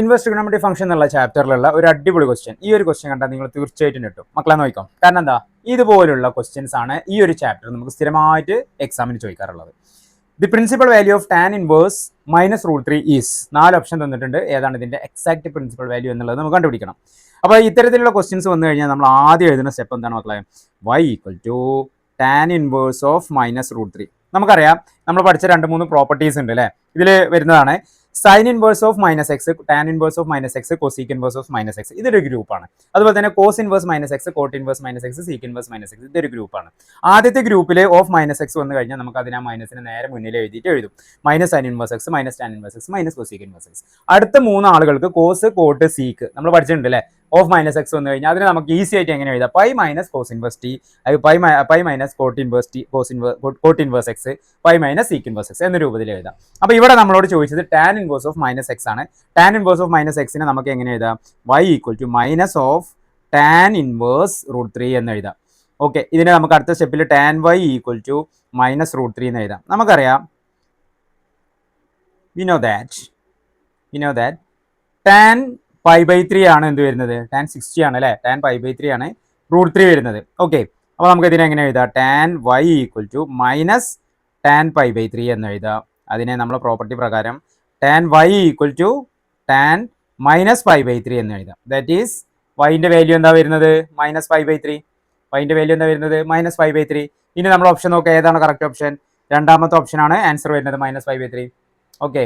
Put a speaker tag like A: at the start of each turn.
A: Inverse trigonometry function എന്നുള്ള ചാപ്റ്ററിലുള്ള ഒരു അടിപൊളി ക്വസ്റ്റ്യൻ. ഈ ഒരു ക്വസ്റ്റ്യൻ കണ്ടാൽ നിങ്ങൾ തീർച്ചയായിട്ടും കിട്ടും. മക്കളെ നോക്കാം. കാരണം എന്താ, ഇതുപോലുള്ള ക്വസ്റ്റ്യൻസ് ആണ് ഈ ഒരു ചാപ്റ്റർ നമുക്ക് സ്ഥിരമായിട്ട് എക്സാമിന് ചോദിക്കാറുള്ളത്. The principal value of tan inverse -√3 is 4 option തന്നിട്ടുണ്ട്. ഏതാണ് ഇതിന്റെ എക്സാക്ട് പ്രിൻസിപ്പൽ വാല്യൂ എന്നുള്ളത് നമുക്ക് കണ്ടുപിടിക്കണം. അപ്പോൾ ഇത്തരത്തിലുള്ള ക്വസ്റ്റ്യൻസ് വന്നു കഴിഞ്ഞാൽ നമ്മൾ ആദ്യം എഴുതുന്ന സ്റ്റെപ്പ് എന്താണ് മക്കളെ? y = tan inverse of -√3. നമുക്കറിയാം, നമ്മൾ പഠിച്ച 2-3 പ്രോപ്പർട്ടീസ് ഉണ്ട് അല്ലേ? ഇതിൽ വരുന്നതാണ് sine inverse of -x, tan inverse of -x, cosec inverse of -x. ഇതൊരു ഗ്രൂപ്പാണ്. അതുപോലെ തന്നെ cos inverse -x, cot inverse -x, sec inverse -x. ഇതൊരു ഗ്രൂപ്പാണ്. ആദ്യത്തെ ഗ്രൂപ്പിൽ ഓഫ് -x വന്നു കഴിഞ്ഞാൽ നമുക്ക് അതിനെ മൈനസിന് നേരെ മുന്നിൽ എഴുതിയിട്ട് എഴുതും. -sin inverse x, -tan inverse x, -cosec inverse x. അടുത്ത 3 ആളുകൾക്ക് കോസ്, കോട്ട്, സീക്ക് നമ്മൾ പഠിച്ചിട്ടുണ്ട് അല്ലേ? ഓഫ് -x വന്നു കഴിഞ്ഞാൽ അതിനെ നമുക്ക് ഈസി ആയിട്ട് എങ്ങനെ എഴുതാം? Pi minus cos inverse t, pi minus cot inverse t, cot inverse x, pi minus sec inverse x എന്ന രൂപത്തിൽ എഴുതാം. അപ്പോൾ ഇവിടെ നമ്മളോട് ചോദിച്ചത് ടാൻ ഇൻവേഴ്സ് ഓഫ് -x ആണ്. ടാൻ ഇൻവേഴ്സ് ഓഫ് -x നെ നമുക്ക് എങ്ങനെ എഴുതാം? y = minus of tan inverse √3 എന്ന് എഴുതാം. ഓക്കെ, ഇതിനെ നമുക്ക് അടുത്ത സ്റ്റെപ്പിൽ ടാൻ y = -√3 എന്ന് എഴുതാം. നമുക്കറിയാം, we know that tan π/3 ആണ് എന്ത് വരുന്നത്? tan 60 ആണ് അല്ലേ? tan π/3 ആണ് √3 വരുന്നത്. ഓക്കെ, അപ്പോൾ നമുക്ക് ഇതിനെ എങ്ങനെ എഴുതാം? tan y = മൈനസ് tan π/3 എന്ന് എഴുതാം. അതിനെ നമ്മളെ പ്രോപ്പർട്ടി പ്രകാരം tan y = tan -π/3 എന്ന് എഴുതാം. ദാറ്റ് ഈസ് വൈൻ്റെ വാല്യൂ എന്താ വരുന്നത്? -π/3. വൈൻ്റെ വാല്യൂ എന്താ വരുന്നത്? -π/3. ഇനി നമ്മൾ ഓപ്ഷൻ നോക്കുക, ഏതാണ് കറക്റ്റ് ഓപ്ഷൻ? രണ്ടാമത്തെ ഓപ്ഷൻ ആണ് ആൻസർ വരുന്നത്, -π/3. ഓക്കെ,